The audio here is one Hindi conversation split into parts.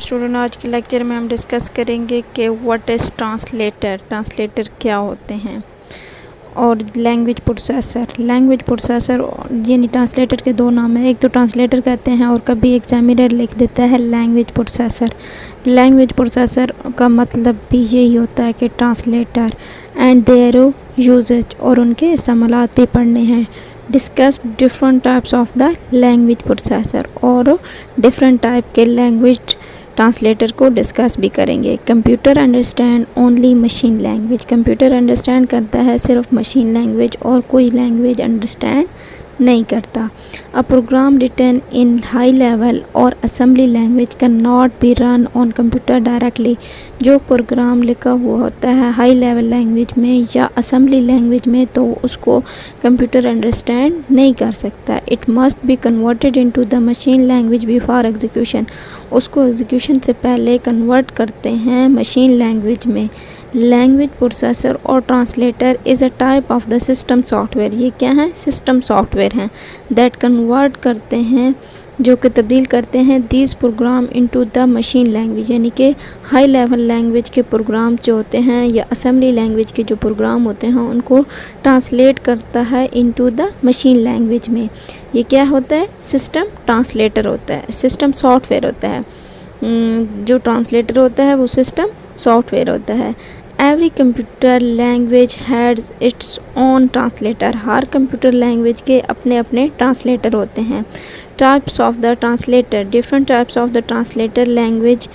स्टूडेंट, आज के लेक्चर में हम डिस्कस करेंगे कि व्हाट इज़ ट्रांसलेटर क्या होते हैं और लैंग्वेज प्रोसेसर यानी ट्रांसलेटर के दो नाम हैं। एक तो ट्रांसलेटर कहते हैं और कभी एग्जामिनर लिख देता है लैंग्वेज प्रोसेसर का मतलब भी यही होता है कि ट्रांसलेटर एंड देयर यूजेज और उनके इस्तेमालात भी पढ़ने हैं। Discuss different types of the language processor और डिफरेंट टाइप के लैंग्वेज ट्रांसलेटर को डिस्कस भी करेंगे। Computer understand only machine language, computer understand करता है सिर्फ मशीन लैंग्वेज और कोई लैंग्वेज अंडरस्टैंड नहीं करता। A program written in high level और assembly language can not be run on computer directly, जो प्रोग्राम लिखा हुआ होता है हाई लेवल लैंग्वेज में या असेंबली लैंग्वेज में तो उसको कंप्यूटर अंडरस्टैंड नहीं कर सकता। It must be converted into the machine language before execution, उसको एग्जीक्यूशन से पहले कन्वर्ट करते हैं मशीन लैंग्वेज में। लैंग्वेज प्रोसेसर और translator is a type of the system software, ये क्या है? सिस्टम सॉफ्टवेयर हैं दैट कन्वर्ट करते हैं, जो कि तब्दील करते हैं these programme into the machine language, यानी कि हाई लेवल लैंग्वेज के प्रोग्राम जो होते हैं या असेंबली लैंग्वेज के जो प्रोग्राम होते हैं उनको ट्रांसलेट करता है इनटू द मशीन लैंग्वेज में। ये क्या होता है? सिस्टम ट्रांसलेटर होता है, सिस्टम सॉफ्टवेयर होता है। जो ट्रांसलेटर होता है वो सिस्टम सॉफ्टवेयर होता है। Every computer language has its own translator, हर कंप्यूटर लैंग्वेज के अपने अपने ट्रांसलेटर होते हैं। Types of the translator, different types of the translator language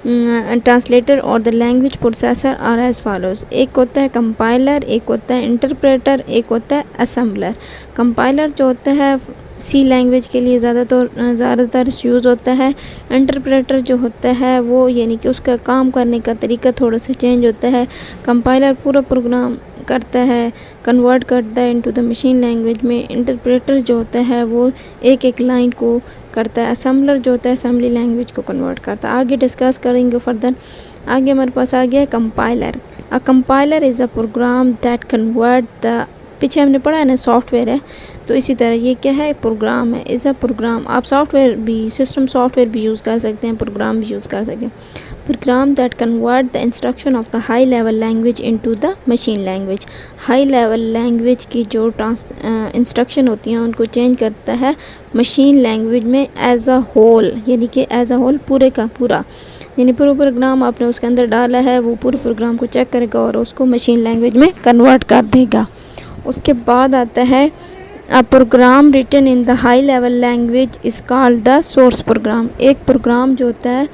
translator और the language processor are as follows. एक होता है कंपाइलर, एक होता है इंटरप्रेटर, एक होता है असेंबलर। कंपाइलर जो होता है सी लैंग्वेज के लिए ज़्यादातर यूज़ होता है। इंटरप्रेटर जो होता है वो यानी कि उसका काम करने का तरीका थोड़ा सा चेंज होता है। कंपाइलर पूरा प्रोग्राम करता है, कन्वर्ट करता है इनटू द मशीन लैंग्वेज में। इंटरप्रेटर जो होता है वो एक एक लाइन को करता है। असेंबलर जो होता है असेंबली लैंग्वेज को कन्वर्ट करता है। आगे डिस्कस करेंगे फर्दर। आगे हमारे पास आ गया compiler. A compiler is a program that convert the, पीछे हमने पढ़ा है ना सॉफ्टवेयर है, तो इसी तरह ये क्या है? प्रोग्राम है। इज़ अ प्रोग्राम, आप सॉफ्टवेयर भी, सिस्टम सॉफ्टवेयर भी यूज़ कर सकते हैं, प्रोग्राम भी यूज़ कर सकते हैं। Program that convert the instruction of the high level language into the machine language, high level language की जो इंस्ट्रक्शन होती हैं उनको चेंज करता है मशीन लैंग्वेज में एज अ होल, यानी कि एज अ होल पूरे का पूरा, यानी पूरा प्रोग्राम आपने उसके अंदर डाला है वो पूरे प्रोग्राम को चेक करेगा और उसको मशीन लैंग्वेज में कन्वर्ट कर देगा। उसके बाद आता है a program written in the high level language is called the source program. एक प्रोग्राम जो होता है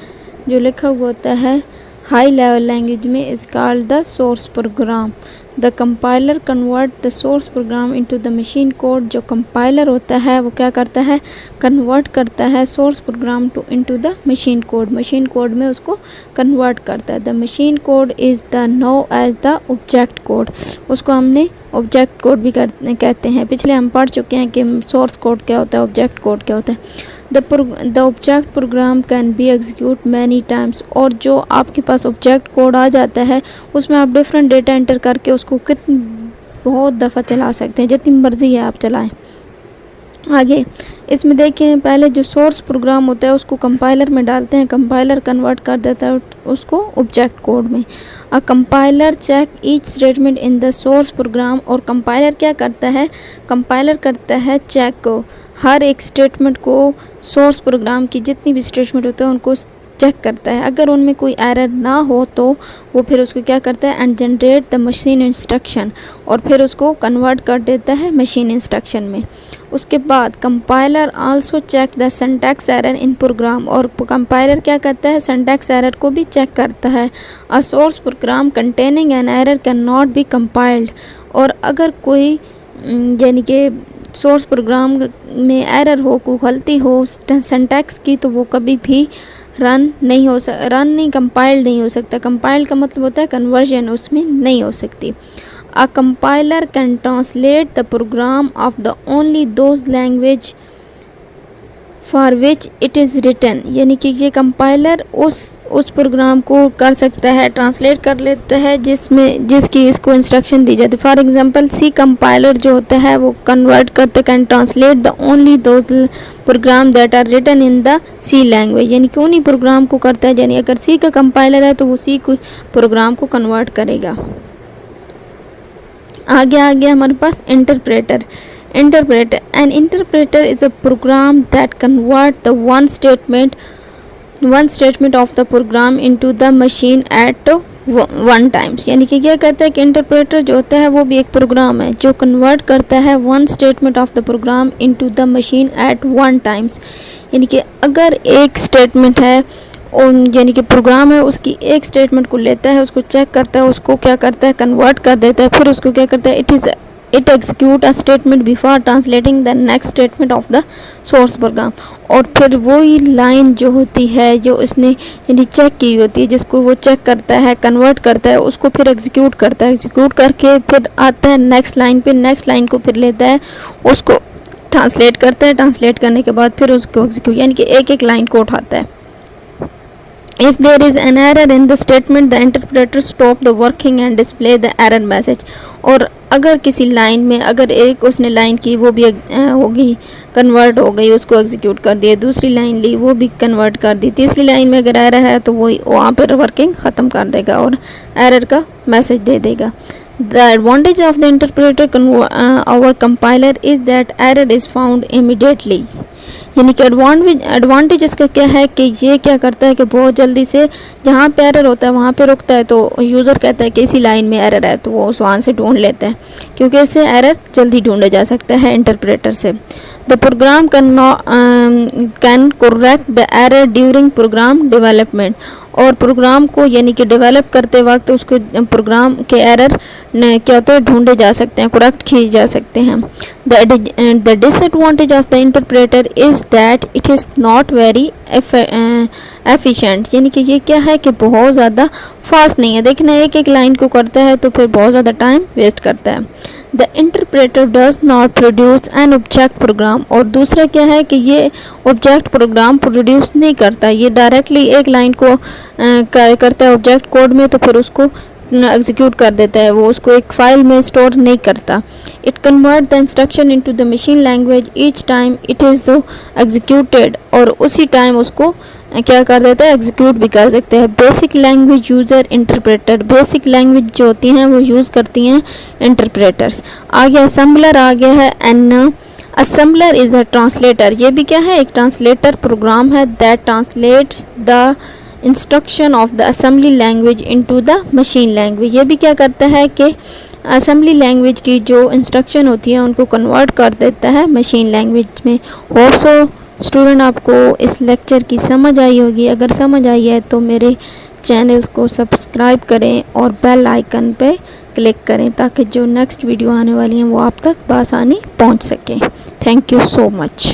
जो लिखा हुआ होता है हाई लेवल लैंग्वेज में is called the source program. The compiler convert the source program into the machine code, जो कंपाइलर होता है वो क्या करता है? कन्वर्ट करता है source program to into the machine code, machine code में उसको कन्वर्ट करता है। The machine code is the know as the object code, उसको हमने ऑब्जेक्ट कोड भी कहते हैं। पिछले हम पढ़ चुके हैं कि सोर्स कोड क्या होता है, ऑब्जेक्ट कोड क्या होता है। The object program can be execute many times, और जो आपके पास ऑब्जेक्ट कोड आ जाता है उसमें आप डिफरेंट डेटा एंटर करके उसको बहुत दफ़ा चला सकते हैं, जितनी मर्ज़ी है आप चलाएं। आगे इसमें देखें, पहले जो सोर्स प्रोग्राम होता है उसको कंपाइलर में डालते हैं, कंपाइलर कन्वर्ट कर देता है उसको ऑब्जेक्ट कोड में। A compiler check each statement in the source program, और कंपाइलर क्या करता है? कंपाइलर करता है चेक को, हर एक स्टेटमेंट को, सोर्स प्रोग्राम की जितनी भी स्टेटमेंट होते हैं उनको चेक करता है। अगर उनमें कोई एरर ना हो तो वो फिर उसको क्या करता है? And generate the machine instruction, और फिर उसको कन्वर्ट कर देता है मशीन इंस्ट्रक्शन में। उसके बाद compiler also check the syntax error in program, और कंपाइलर क्या करता है? सिंटैक्स एरर को भी चेक करता है। A source program containing an error can not B compiled, और अगर कोई यानी कि सोर्स प्रोग्राम में एरर हो, कोई गलती हो सिंटैक्स की, तो वो कभी भी कंपाइल्ड नहीं हो सकता। कंपाइल का मतलब होता है कन्वर्जन, उसमें नहीं हो सकती। A compiler can translate the program of the only those language for which it is written, यानी कि ये कंपाइलर उस उस प्रोग्राम को कर सकता है, ट्रांसलेट कर लेता है जिसकी इसको इंस्ट्रक्शन दी जाती है। फॉर एग्जांपल सी कंपाइलर जो होता है वो कन्वर्ट करते can translate the only those program that are written in the C language, यानी कि उन्हीं प्रोग्राम को करता है, यानी अगर सी का कंपाइलर है तो वो सी को प्रोग्राम को कन्वर्ट करेगा। आगे हमारे पास interpreter. An interpreter is a program that convert the one statement of the program into the machine at one times, यानी कि क्या कहता है कि इंटरप्रेटर जो होता है वो भी एक प्रोग्राम है जो कन्वर्ट करता है one statement of the programme into the machine eight one times, यानी कि अगर एक स्टेटमेंट है यानी कि प्रोग्राम है उसकी एक स्टेटमेंट को लेता है, उसको चेक करता है, उसको क्या करता है कन्वर्ट कर देता है, फिर उसको क्या करता है it execute a statement before translating the next statement of the source program, और फिर वही लाइन जो होती है जो उसने यानी चेक की होती है जिसको वो चेक करता है कन्वर्ट करता है उसको फिर एग्जीक्यूट करता है, एग्जीक्यूट करके फिर आता है नेक्स्ट लाइन पे, नेक्स्ट लाइन को फिर लेता है उसको ट्रांसलेट करता है, ट्रांसलेट करने के बाद फिर उसको एग्जीक्यूट यानी कि एक लाइन को उठाता है। If there is an error in the statement, the interpreter stop the working and display the error message। और अगर किसी लाइन में अगर एक उसने लाइन की वो भी हो गई कन्वर्ट हो गई, उसको एग्जीक्यूट कर दिया, दूसरी लाइन ली वो भी कन्वर्ट कर दी, तीसरी लाइन में अगर एरर है तो वो वहाँ पर वर्किंग ख़त्म कर देगा और एरर का मैसेज दे देगा। The advantage of the interpreter over compiler is that error is found immediately, यानी कि एडवांटेज इसका क्या है कि ये क्या करता है कि बहुत जल्दी से जहाँ पे एरर होता है वहाँ पे रुकता है, तो यूज़र कहता है कि इसी लाइन में एरर है तो वो उस वहाँ से ढूंढ लेता है, क्योंकि इससे एरर जल्दी ढूंढा जा सकता है इंटरप्रेटर से। The program can correct the error during program development, और प्रोग्राम को यानी कि डेवलप करते वक्त उसको प्रोग्राम के एरर क्या होता है ढूंढे जा सकते हैं, करेक्ट किए जा सकते हैं। The disadvantage of the interpreter is that it is not very efficient, यानी कि ये क्या है कि बहुत ज़्यादा फास्ट नहीं है, देखना एक लाइन को करता है तो फिर बहुत ज़्यादा टाइम वेस्ट करता है। The interpreter does not produce an object program, और दूसरा क्या है कि ये ऑब्जेक्ट प्रोग्राम प्रोड्यूस नहीं करता, ये डायरेक्टली एक लाइन को करता है ऑब्जेक्ट कोड में, तो फिर उसको एग्जीक्यूट कर देता है, वो उसको एक फाइल में स्टोर नहीं करता। It convert the instruction into the machine language each time it is executed, और उसी टाइम उसको क्या कर देता है एग्जीक्यूट भी कर सकते हैं। Basic language user interpreter, basic language जो होती हैं वो यूज़ करती हैं इंटरप्रेटर्स। आगे असेंबलर आ गया है, an assembler is a translator, ये भी क्या है एक ट्रांसलेटर प्रोग्राम है that translate the instruction of the assembly language into the machine language, ये भी क्या करता है कि असेंबली लैंग्वेज की जो इंस्ट्रक्शन होती है उनको कन्वर्ट कर देता है मशीन लैंग्वेज में। होप सो स्टूडेंट आपको इस लेक्चर की समझ आई होगी, अगर समझ आई है तो मेरे चैनल्स को सब्सक्राइब करें और बेल आइकन पे क्लिक करें ताकि जो नेक्स्ट वीडियो आने वाली हैं वो आप तक बआसानी पहुंच सके। Thank you so much.